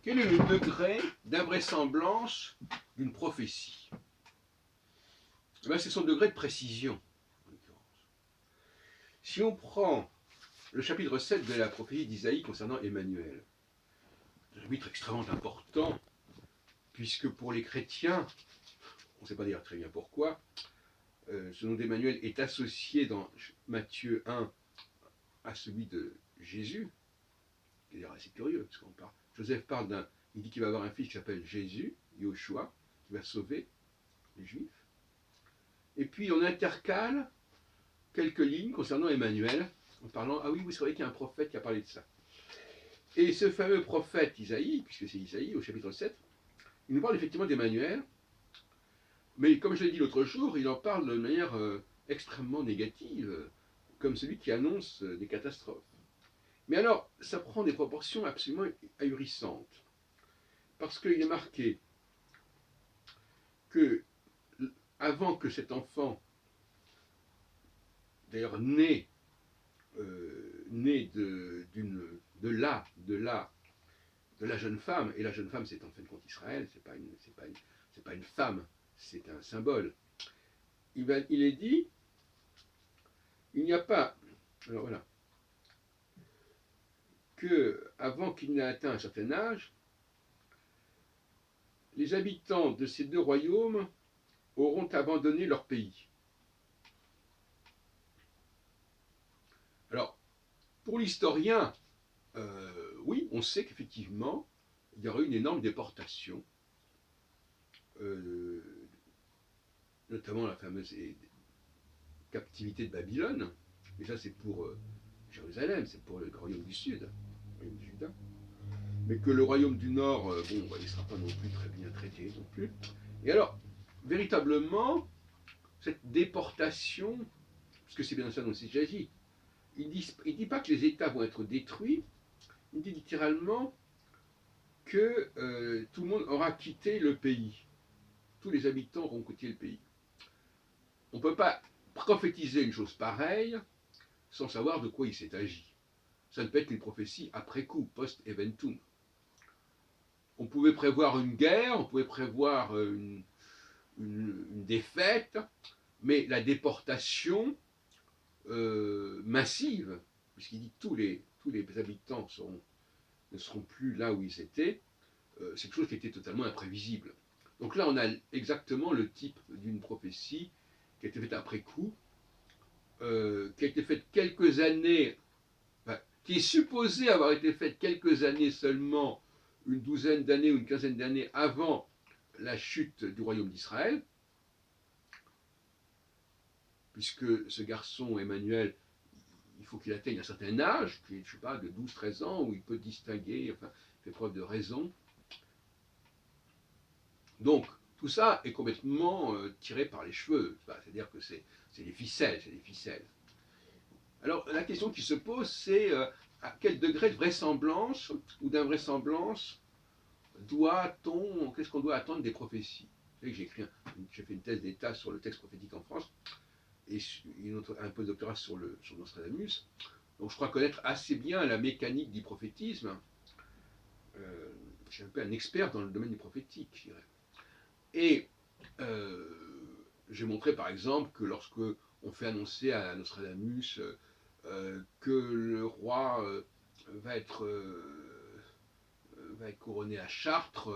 Quel est le degré d'invraisemblance d'une prophétie? Eh bien, c'est son degré de précision, en l'occurrence. Si on prend le chapitre 7 de la prophétie d'Isaïe concernant Emmanuel, un chapitre extrêmement important, puisque pour les chrétiens, on ne sait pas dire très bien pourquoi, ce nom d'Emmanuel est associé dans Matthieu 1 à celui de Jésus, qui est d'ailleurs assez curieux, parce qu'on parle. Joseph parle d'un. Il dit qu'il va avoir un fils qui s'appelle Jésus, Yoshua, qui va sauver les Juifs. Et puis on intercale quelques lignes concernant Emmanuel, en parlant, ah oui, vous savez qu'il y a un prophète qui a parlé de ça. Et ce fameux prophète Isaïe, puisque c'est Isaïe au chapitre 7, il nous parle effectivement d'Emmanuel, mais comme je l'ai dit l'autre jour, il en parle de manière extrêmement négative, comme celui qui annonce des catastrophes. Mais alors, ça prend des proportions absolument ahurissantes. Parce qu'il est marqué que, avant que cet enfant, d'ailleurs né de la jeune femme, et la jeune femme c'est en fin de compte Israël, c'est pas une femme, c'est un symbole. Il est dit, il n'y a pas, alors voilà, que avant qu'il n'ait atteint un certain âge, les habitants de ces deux royaumes auront abandonné leur pays. Alors, pour l'historien, oui, on sait qu'effectivement, il y aura eu une énorme déportation, notamment la fameuse captivité de Babylone, et ça c'est pour Jérusalem, c'est pour le royaume du Sud, le royaume de Juda. Mais que le royaume du Nord, bon, il ne sera pas non plus très bien traité non plus. Et alors, véritablement, cette déportation, parce que c'est bien ça dont il s'agit, il ne dit pas que les États vont être détruits, il dit littéralement que tout le monde aura quitté le pays. Tous les habitants auront quitté le pays. On ne peut pas prophétiser une chose pareille sans savoir de quoi il s'est agi. Ça ne peut être qu'une prophétie après coup, post-eventum. On pouvait prévoir une guerre, on pouvait prévoir une défaite, mais la déportation massive, puisqu'il dit que tous les habitants ne seront plus là où ils étaient, c'est quelque chose qui était totalement imprévisible. Donc là, on a exactement le type d'une prophétie qui a été faite après coup, qui a été faite quelques années, enfin, qui est supposée avoir été faite quelques années seulement, une douzaine d'années ou une quinzaine d'années avant la chute du royaume d'Israël, puisque ce garçon, Emmanuel, il faut qu'il atteigne un certain âge, qui est, je ne sais pas, de 12-13 ans, où il peut distinguer, enfin, fait preuve de raison. Donc, tout ça est complètement tiré par les cheveux, c'est-à-dire que c'est des ficelles, c'est des ficelles. Alors, la question qui se pose, c'est à quel degré de vraisemblance ou d'invraisemblance qu'est-ce qu'on doit attendre des prophéties? Vous savez que j'ai fait une thèse d'État sur le texte prophétique en France, et un post-doctorat sur Nostradamus. Donc je crois connaître assez bien la mécanique du prophétisme. Je suis un peu un expert dans le domaine du prophétique, je dirais. Et j'ai montré par exemple que lorsque on fait annoncer à Nostradamus que le roi va être couronné à Chartres,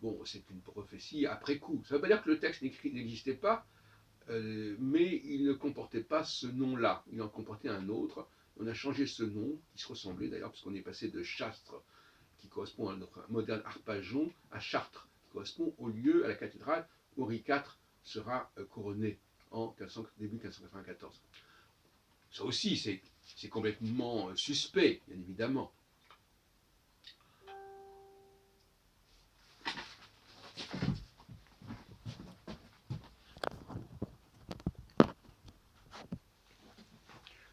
bon, c'est une prophétie après coup. Ça ne veut pas dire que le texte n'existait pas, mais il ne comportait pas ce nom-là, il en comportait un autre. On a changé ce nom, qui se ressemblait d'ailleurs, puisqu'on est passé de Chastre, qui correspond à notre moderne Arpajon, à Chartres, qui correspond au lieu, à la cathédrale, où Henri IV sera couronné en début 1594. Ça aussi, c'est complètement suspect, bien évidemment.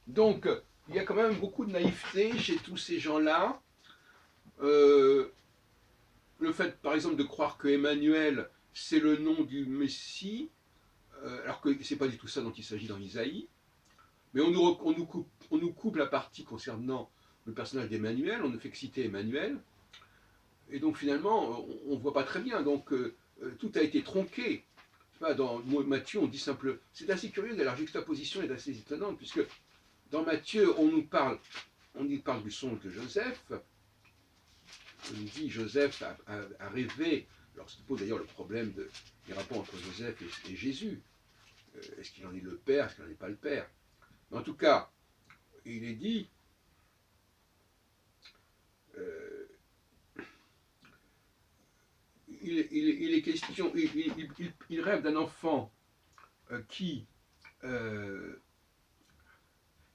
Donc, il y a quand même beaucoup de naïveté chez tous ces gens-là. Le fait, par exemple, de croire que Emmanuel, c'est le nom du Messie, alors que ce n'est pas du tout ça dont il s'agit dans Isaïe. Mais on nous coupe la partie concernant le personnage d'Emmanuel, on ne fait que citer Emmanuel. Et donc finalement, on ne voit pas très bien. Donc tout a été tronqué. Dans Matthieu, on dit simple. C'est assez curieux, la juxtaposition est assez étonnante, puisque dans Matthieu, on nous parle du songe de Joseph. On nous dit Joseph a rêvé. Alors se pose d'ailleurs le problème des rapports entre Joseph et Jésus. Est-ce qu'il en est le père, est-ce qu'il n'en est pas le père? Mais en tout cas, il est dit, il est question, il rêve d'un enfant qui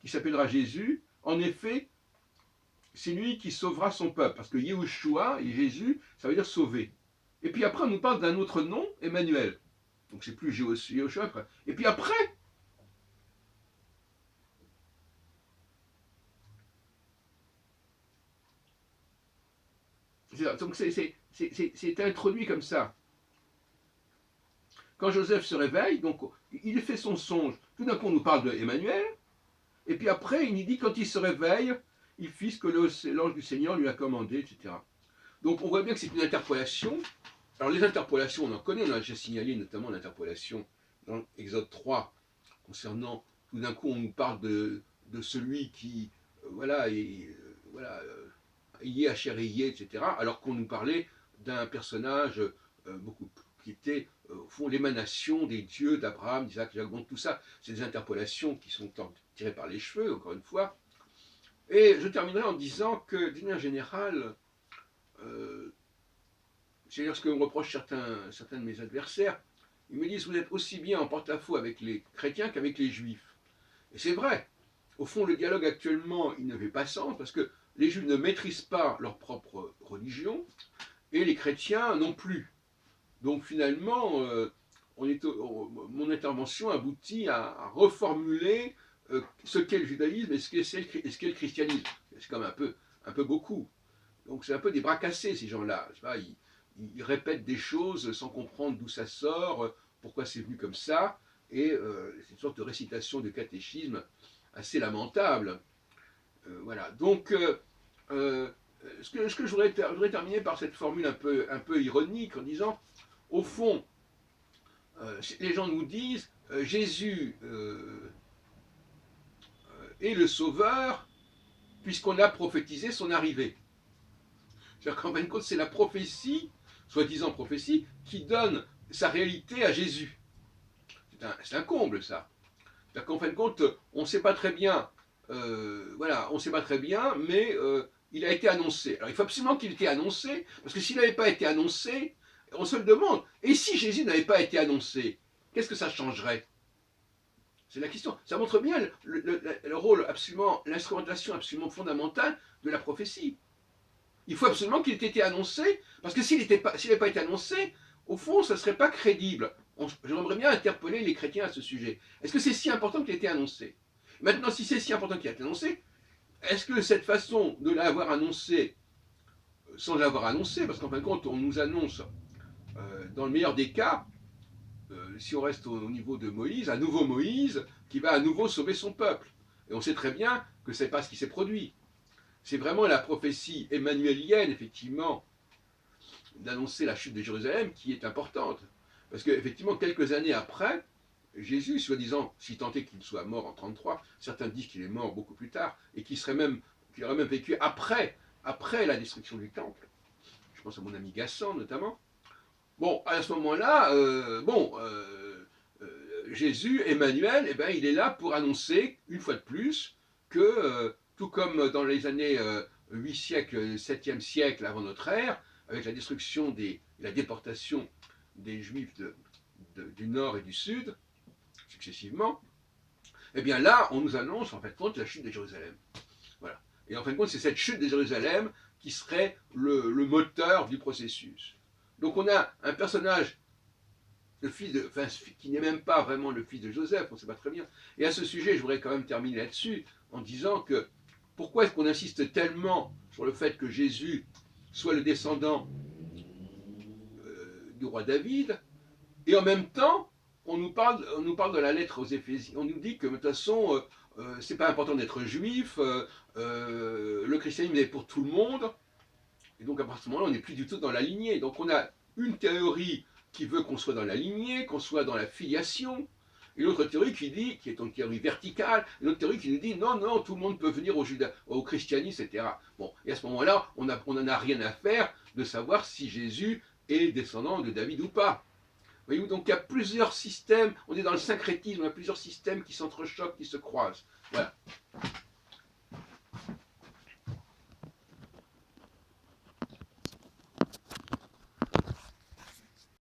s'appellera Jésus. En effet, c'est lui qui sauvera son peuple, parce que Yehoshua et Jésus, ça veut dire sauver. Et puis après, on nous parle d'un autre nom, Emmanuel. Donc c'est plus Yehoshua. Et puis après, donc c'est introduit comme ça. Quand Joseph se réveille, donc il fait son songe. Tout d'un coup, on nous parle de Emmanuel. Et puis après, il nous dit quand il se réveille, il fit ce que l'ange du Seigneur lui a commandé, etc. Donc on voit bien que c'est une interpolation. Alors les interpolations, on en connaît, on a déjà signalé notamment l'interpolation dans Exode 3, concernant, tout d'un coup on nous parle de celui qui, Yé, etc., alors qu'on nous parlait d'un personnage beaucoup qui était, au fond, l'émanation des dieux d'Abraham, d'Isaac, de Jacob. Donc tout ça, c'est des interpolations qui sont tirées par les cheveux, encore une fois. Et je terminerai en disant que, d'une manière générale, c'est d'ailleurs ce que me reprochent certains de mes adversaires. Ils me disent, vous êtes aussi bien en porte-à-faux avec les chrétiens qu'avec les juifs. Et c'est vrai. Au fond, le dialogue actuellement, il ne fait pas sens, parce que les juifs ne maîtrisent pas leur propre religion, et les chrétiens non plus. Donc finalement, mon intervention aboutit à reformuler ce qu'est le judaïsme et ce qu'est le christianisme. C'est quand même un peu beaucoup. Donc c'est un peu des bras cassés, ces gens-là. Ils répètent des choses sans comprendre d'où ça sort, pourquoi c'est venu comme ça, et c'est une sorte de récitation de catéchisme assez lamentable. Voilà. Donc, ce que je voudrais terminer par cette formule un peu ironique en disant, au fond, les gens nous disent, Jésus est le sauveur puisqu'on a prophétisé son arrivée. C'est-à-dire qu'en fin de compte, c'est la prophétie, soi-disant prophétie, qui donne sa réalité à Jésus. C'est un comble, ça. C'est-à-dire qu'en fin de compte, on ne sait pas très bien, on ne sait pas très bien, mais il a été annoncé. Alors il faut absolument qu'il ait été annoncé, parce que s'il n'avait pas été annoncé, on se le demande. Et si Jésus n'avait pas été annoncé, qu'est-ce que ça changerait? C'est la question. Ça montre bien le rôle absolument, l'instrumentation absolument fondamentale de la prophétie. Il faut absolument qu'il ait été annoncé, parce que s'il n'avait pas été annoncé, au fond, ça ne serait pas crédible. J'aimerais bien interpeller les chrétiens à ce sujet. Est-ce que c'est si important qu'il ait été annoncé? Maintenant, si c'est si important qu'il ait été annoncé, est-ce que cette façon de l'avoir annoncé, sans l'avoir annoncé, parce qu'en fin de compte, on nous annonce, dans le meilleur des cas, si on reste au niveau de Moïse, un nouveau Moïse qui va à nouveau sauver son peuple. Et on sait très bien que ce n'est pas ce qui s'est produit. C'est vraiment la prophétie emmanuélienne, effectivement, d'annoncer la chute de Jérusalem qui est importante. Parce qu'effectivement, quelques années après, Jésus, soi-disant, si tant est qu'il soit mort en 33, certains disent qu'il est mort beaucoup plus tard, et qu'il aurait même vécu après la destruction du temple. Je pense à mon ami Gassan, notamment. Bon, à ce moment-là, Jésus, Emmanuel, eh ben, il est là pour annoncer, une fois de plus, que, tout comme dans les années 8 siècles, 7e siècle avant notre ère, avec la destruction la déportation des Juifs du Nord et du Sud, successivement, eh bien là, on nous annonce en fait compte la chute de Jérusalem. Voilà. Et en fin de compte, c'est cette chute de Jérusalem qui serait le moteur du processus. Donc on a un personnage, qui n'est même pas vraiment le fils de Joseph, on ne sait pas très bien. Et à ce sujet, je voudrais quand même terminer là-dessus en disant que pourquoi est-ce qu'on insiste tellement sur le fait que Jésus soit le descendant du roi David, et en même temps, on nous parle de la lettre aux Éphésiens. On nous dit que de toute façon, c'est pas important d'être juif, le christianisme est pour tout le monde. Et donc à partir de ce moment-là, on n'est plus du tout dans la lignée. Donc on a une théorie qui veut qu'on soit dans la lignée, qu'on soit dans la filiation, et l'autre théorie qui dit, qui est une théorie verticale, une autre théorie qui nous dit non, non, tout le monde peut venir au christianisme, etc. Bon, et à ce moment-là, on n'en a rien à faire de savoir si Jésus est descendant de David ou pas. Voyez-vous, donc il y a plusieurs systèmes, on est dans le syncrétisme, on a plusieurs systèmes qui s'entrechoquent, qui se croisent. Voilà.